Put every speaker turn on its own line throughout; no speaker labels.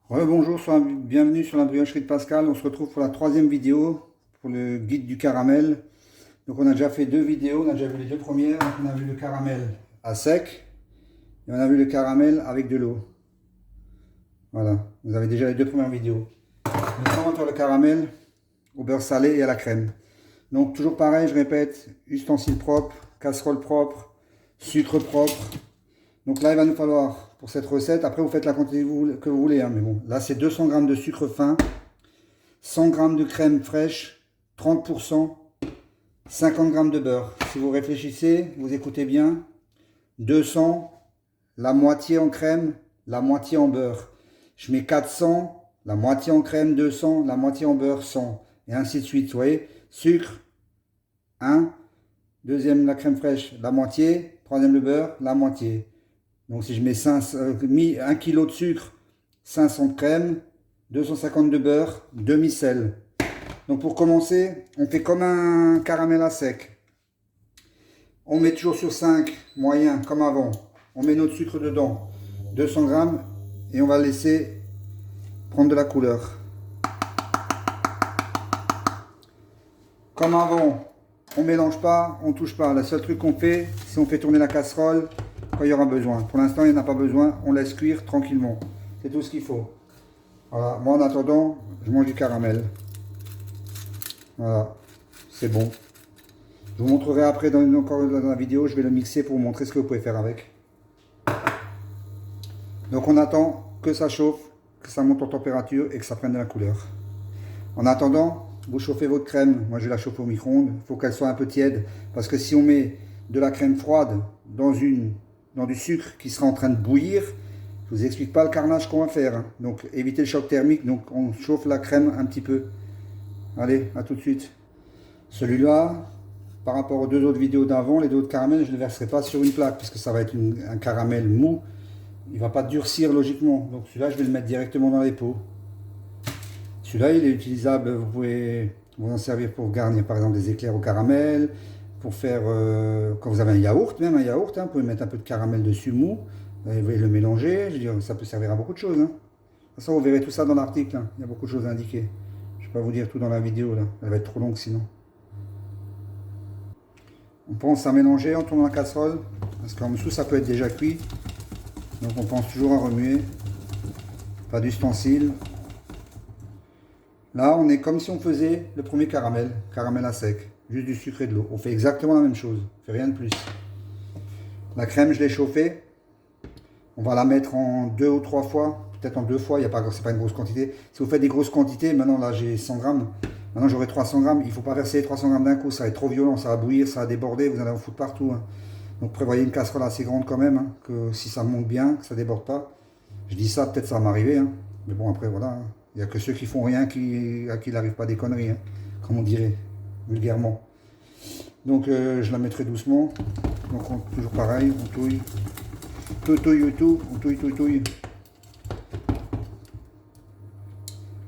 Bonjour, bienvenue sur la briocherie de Pascal. On se retrouve pour la troisième vidéo pour le guide du caramel. Donc on a déjà fait deux vidéos, on a déjà vu les deux premières. On a vu le caramel à sec et on a vu le caramel avec de l'eau. Voilà, vous avez déjà les deux premières vidéos. Maintenant on va faire le caramel au beurre salé et à la crème. Donc toujours pareil, je répète, ustensiles propres, casserole propre, sucre propre. Donc là il va nous falloir pour cette recette, après vous faites la quantité que vous voulez, hein, mais bon, là c'est 200 g de sucre fin, 100 g de crème fraîche, 30%, 50 g de beurre. Si vous réfléchissez, vous écoutez bien, 200, la moitié en crème, la moitié en beurre. Je mets 400, la moitié en crème, 200, la moitié en beurre, 100, et ainsi de suite, vous voyez. Sucre, 1, deuxième la crème fraîche, la moitié, troisième le beurre, la moitié. Donc si je mets 1 kg de sucre, 500 de crème, 250 de beurre, demi-sel. Donc pour commencer, on fait comme un caramel à sec. On met toujours sur 5, moyen, comme avant. On met notre sucre dedans, 200 g, et on va laisser prendre de la couleur. Comme avant, on ne mélange pas, on ne touche pas. Le seul truc qu'on fait, c'est on fait tourner la casserole quand il y aura besoin. Pour l'instant, il n'y en a pas besoin. On laisse cuire tranquillement. C'est tout ce qu'il faut. Voilà. Moi, en attendant, je mange du caramel. Voilà. C'est bon. Je vous montrerai après encore dans la vidéo. Je vais le mixer pour vous montrer ce que vous pouvez faire avec. Donc, on attend que ça chauffe, que ça monte en température et que ça prenne de la couleur. En attendant, vous chauffez votre crème. Moi, je la chauffe au micro-ondes. Il faut qu'elle soit un peu tiède. Parce que si on met de la crème froide dans du sucre qui sera en train de bouillir, je ne vous explique pas le carnage qu'on va faire. Hein. Donc, évitez le choc thermique. Donc, on chauffe la crème un petit peu. Allez, à tout de suite. Celui-là, par rapport aux deux autres vidéos d'avant, les deux autres caramels, je ne les verserai pas sur une plaque. Parce que ça va être un caramel mou. Il ne va pas durcir logiquement. Donc, celui-là, je vais le mettre directement dans les pots. Celui-là, il est utilisable, vous pouvez vous en servir pour garnir par exemple des éclairs au caramel, pour faire, quand vous avez un yaourt, même un yaourt, hein, vous pouvez mettre un peu de caramel dessus mou, et vous le mélanger, je veux dire, ça peut servir à beaucoup de choses. Hein. De toute façon, vous verrez tout ça dans l'article, hein. Il y a beaucoup de choses indiquées. Je ne vais pas vous dire tout dans la vidéo, là. Elle va être trop longue sinon. On pense à mélanger, on tourne la casserole, parce qu'en dessous ça peut être déjà cuit, donc on pense toujours à remuer, pas d'ustensiles. Là, on est comme si on faisait le premier caramel à sec, juste du sucre et de l'eau. On fait exactement la même chose, on fait rien de plus. La crème, je l'ai chauffée. On va la mettre en 2 ou 3 fois, peut-être en 2 fois, c'est pas une grosse quantité. Si vous faites des grosses quantités, maintenant là j'ai 100 grammes, maintenant j'aurai 300 grammes. Il ne faut pas verser les 300 grammes d'un coup, ça va être trop violent, ça va bouillir, ça va déborder, vous allez en foutre partout. Hein. Donc prévoyez une casserole assez grande quand même, hein, que si ça monte bien, que ça ne déborde pas. Je dis ça, peut-être ça va m'arriver, hein. Mais bon après voilà. Hein. Il n'y a que ceux qui font rien à qui il n'arrive pas des conneries, hein, comme on dirait, vulgairement. Donc je la mettrai doucement. Donc toujours pareil, on touille. On touille.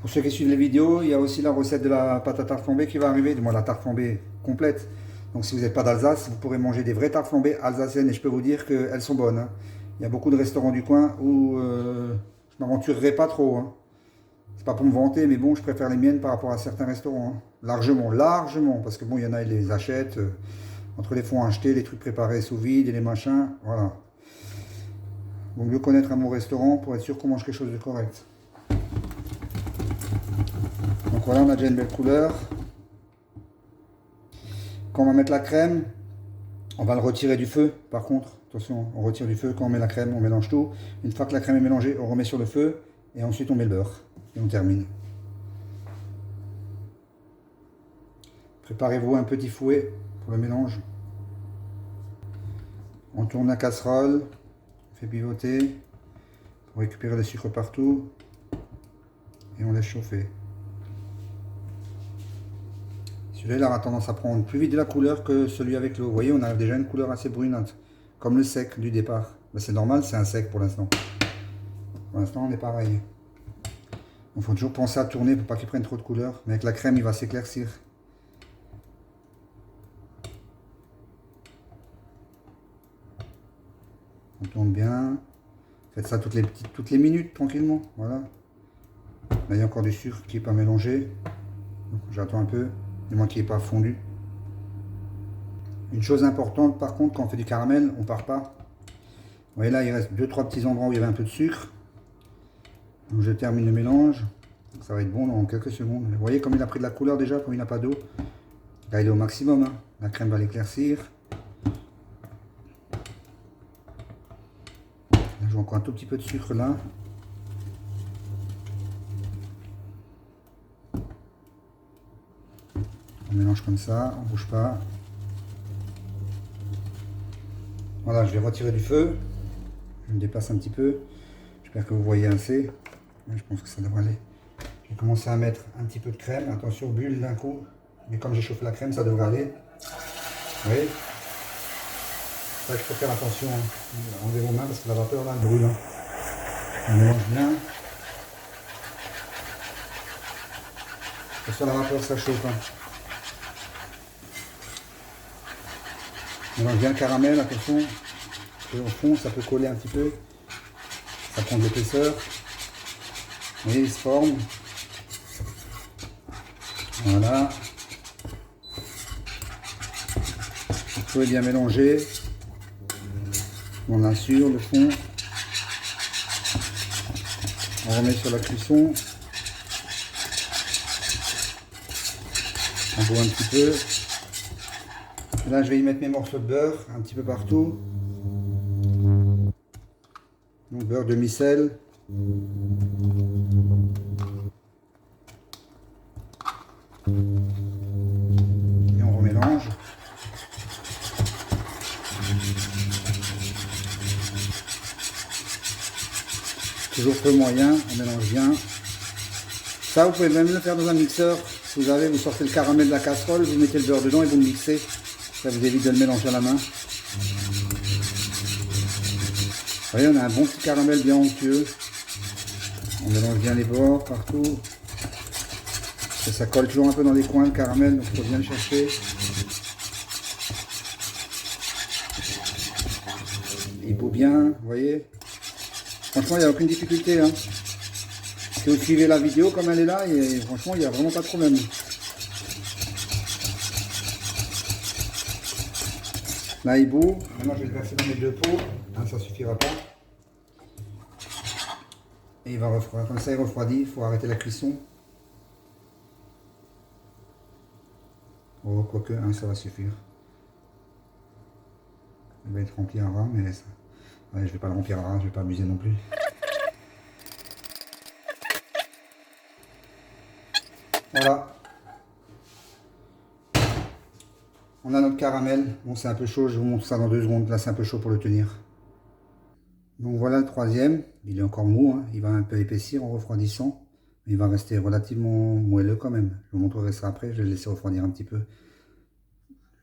Pour ceux qui suivent les vidéos, il y a aussi la recette de la pâte à tarte flambée qui va arriver. Du moins la tarte flambée complète. Donc si vous n'êtes pas d'Alsace, vous pourrez manger des vraies tartes flambées alsaciennes. Et je peux vous dire qu'elles sont bonnes. Hein. Il y a beaucoup de restaurants du coin où je ne m'aventurerai pas trop. Hein. C'est pas pour me vanter, mais bon, je préfère les miennes par rapport à certains restaurants. Hein. Largement. Parce que bon, il y en a, ils les achètent. Entre les fonds achetés, les trucs préparés sous vide et les machins. Voilà. Donc mieux connaître un bon restaurant pour être sûr qu'on mange quelque chose de correct. Donc voilà, on a déjà une belle couleur. Quand on va mettre la crème, on va le retirer du feu. Par contre, attention, on retire du feu. Quand on met la crème, on mélange tout. Une fois que la crème est mélangée, on remet sur le feu. Et ensuite, on met le beurre. Et on termine. Préparez-vous un petit fouet pour le mélange. On tourne la casserole. On fait pivoter. Pour récupérer le sucre partout. Et on laisse chauffer. Celui-là, il aura tendance à prendre plus vite de la couleur que celui avec l'eau. Vous voyez, on a déjà une couleur assez brunante. Comme le sec du départ. Ben, c'est normal, c'est un sec pour l'instant. Pour l'instant, on est pareil. Il faut toujours penser à tourner pour pas qu'il prenne trop de couleur. Mais avec la crème, il va s'éclaircir. On tourne bien. Faites ça toutes les minutes, tranquillement. Voilà. Là, il y a encore du sucre qui n'est pas mélangé. J'attends un peu, du moins qu'il n'est pas fondu. Une chose importante, par contre, quand on fait du caramel, on ne part pas. Vous voyez là, il reste 2-3 petits endroits où il y avait un peu de sucre. Donc je termine le mélange. Ça va être bon dans quelques secondes. Vous voyez comme il a pris de la couleur déjà, comme il n'a pas d'eau. Là, il est au maximum. Hein. La crème va l'éclaircir. J'ai encore un tout petit peu de sucre là. On mélange comme ça, on ne bouge pas. Voilà, je vais retirer du feu. Je me déplace un petit peu. J'espère que vous voyez assez. Je pense que ça devrait aller. Je vais commencer à mettre un petit peu de crème. Attention, bulle d'un coup. Mais comme j'ai chauffé la crème, ça devrait aller. Vous voyez? Ça, il faut faire attention. Hein. Enlevez vos mains parce que la vapeur là, elle brûle. Hein. On mélange bien. Attention, la vapeur, ça chauffe. Hein. On mélange bien le caramel, attention. Au fond, ça peut coller un petit peu. Ça prend de l'épaisseur. Vous voyez, il se forme. Voilà. Vous pouvez bien mélanger. On assure le fond. On remet sur la cuisson. On boit un petit peu. Là, je vais y mettre mes morceaux de beurre un petit peu partout. Donc, beurre demi-sel. Et on remélange. Toujours feu moyen, on mélange bien. Ça, vous pouvez même le faire dans un mixeur. Si vous avez, vous sortez le caramel de la casserole, vous mettez le beurre dedans et vous le mixez. Ça vous évite de le mélanger à la main. Vous voyez, on a un bon petit caramel bien onctueux. On mélange bien les bords partout. Ça colle toujours un peu dans les coins le caramel, donc il faut bien le chercher. Il bout bien, vous voyez. Franchement, il n'y a aucune difficulté. Hein. Si vous suivez la vidéo comme elle est là, et franchement, il n'y a vraiment pas de problème. Là, il bout. Maintenant, je vais le verser dans mes deux pots. Hein, ça ne suffira pas. Et il va refroidir. Comme ça, il refroidit. Il faut arrêter la cuisson. Oh, quoique, hein, ça va suffire. Il va être rempli à ras, mais ça... Ouais, je ne vais pas le remplir à ras, je ne vais pas abuser non plus. Voilà. On a notre caramel. Bon, c'est un peu chaud, je vous montre ça dans 2 secondes. Là, c'est un peu chaud pour le tenir. Donc voilà le troisième. Il est encore mou, hein. Il va un peu épaissir en refroidissant. Mais il va rester relativement moelleux quand même. Je vous montrerai ça après, je vais le laisser refroidir un petit peu.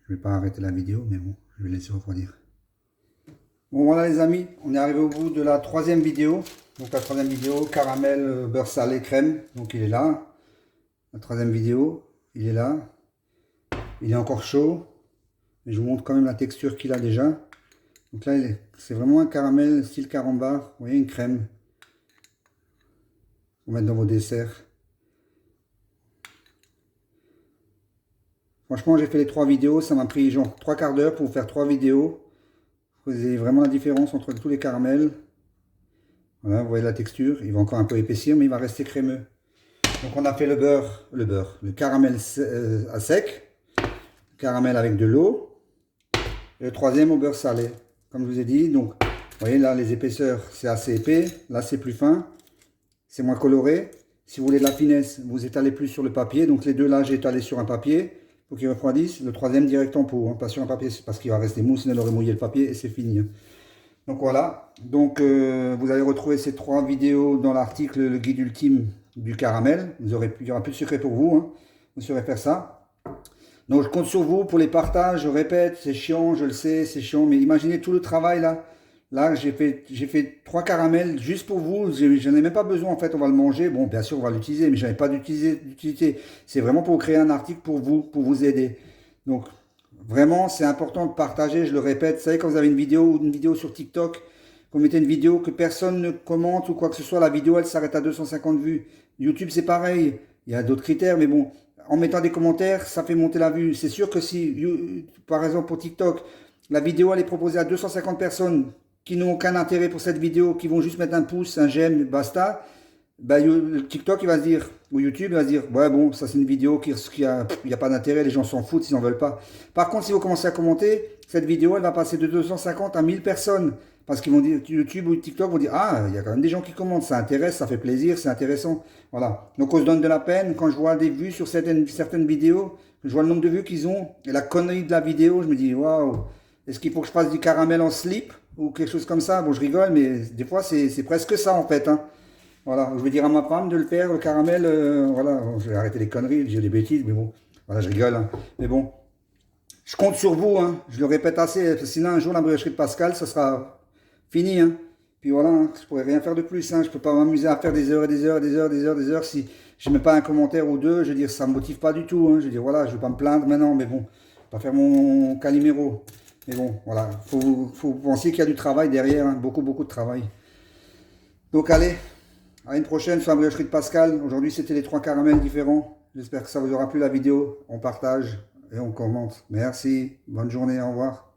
Je ne vais pas arrêter la vidéo, mais bon, je vais le laisser refroidir. Bon voilà les amis, on est arrivé au bout de la troisième vidéo. Donc la troisième vidéo, caramel, beurre salé, crème. Donc il est là. La troisième vidéo, il est là. Il est encore chaud. Mais je vous montre quand même la texture qu'il a déjà. Donc là, c'est vraiment un caramel style carambar. Vous voyez, une crème. Pour mettre dans vos desserts. Franchement, j'ai fait les 3 vidéos. Ça m'a pris genre 3 quarts d'heure pour vous faire 3 vidéos. Vous voyez vraiment la différence entre tous les caramels. Voilà, vous voyez la texture. Il va encore un peu épaissir, mais il va rester crémeux. Donc on a fait le caramel à sec. Le caramel avec de l'eau. Et le troisième au beurre salé. Comme je vous ai dit, donc, vous voyez là, les épaisseurs, c'est assez épais. Là, c'est plus fin. C'est moins coloré. Si vous voulez de la finesse, vous étalez plus sur le papier. Donc les deux là, j'ai étalé sur un papier pour qu'ils refroidissent. Le troisième direct en pot, hein, pas sur un papier, parce qu'il va rester mou, sinon il aurait mouillé le papier et c'est fini. Hein. Donc voilà. Donc vous allez retrouver ces 3 vidéos dans l'article Le guide ultime du caramel. Il n'y aura plus de secret pour vous. Hein. Vous saurez faire ça. Donc je compte sur vous pour les partages. Je répète, c'est chiant, je le sais, c'est chiant. Mais imaginez tout le travail là. Là, j'ai fait 3 caramels juste pour vous. J'en ai même pas besoin en fait. On va le manger. Bon, bien sûr, on va l'utiliser, mais je n'avais pas d'utilité. C'est vraiment pour créer un article pour vous aider. Donc, vraiment, c'est important de partager. Je le répète. Vous savez, quand vous avez une vidéo sur TikTok Vous mettez une vidéo que personne ne commente ou quoi que ce soit, la vidéo elle s'arrête à 250 vues. YouTube c'est pareil, il y a d'autres critères, mais bon, en mettant des commentaires, ça fait monter la vue. C'est sûr que si, par exemple pour TikTok, la vidéo elle est proposée à 250 personnes qui n'ont aucun intérêt pour cette vidéo, qui vont juste mettre un pouce, un j'aime, basta, bah, TikTok il va se dire, ou YouTube il va se dire, ouais bon, ça c'est une vidéo il n'y a pas d'intérêt, les gens s'en foutent, ils n'en veulent pas. Par contre, si vous commencez à commenter, cette vidéo elle va passer de 250 à 1000 personnes. Parce qu'ils vont dire, YouTube ou TikTok vont dire, ah, il y a quand même des gens qui commentent, ça intéresse, ça fait plaisir, c'est intéressant. Voilà. Donc on se donne de la peine. Quand je vois des vues sur certaines vidéos, je vois le nombre de vues qu'ils ont, et la connerie de la vidéo, je me dis, waouh, est-ce qu'il faut que je fasse du caramel en slip ou quelque chose comme ça? Bon, je rigole, mais des fois c'est presque ça en fait, hein. Voilà, je vais dire à ma femme de le faire, le caramel, voilà, bon, je vais arrêter les conneries, j'ai des bêtises, mais bon, voilà, je rigole, hein. Mais bon, je compte sur vous, hein. Je le répète assez, parce que sinon un jour la briocherie de Pascal, ça sera fini, hein. Puis voilà, hein, je pourrais rien faire de plus, hein. Je peux pas m'amuser à faire des heures et des heures et des heures, des heures si je mets pas un commentaire ou deux. Je veux dire, ça me motive pas du tout, hein. Je veux dire, voilà, je vais pas me plaindre maintenant, mais bon, je vais pas faire mon Calimero. Mais bon, voilà, faut penser qu'il y a du travail derrière, hein. Beaucoup, beaucoup de travail. Donc allez, à une prochaine sur la briocherie de Pascal. Aujourd'hui, c'était les 3 caramels différents. J'espère que ça vous aura plu la vidéo. On partage et on commente. Merci, bonne journée, au revoir.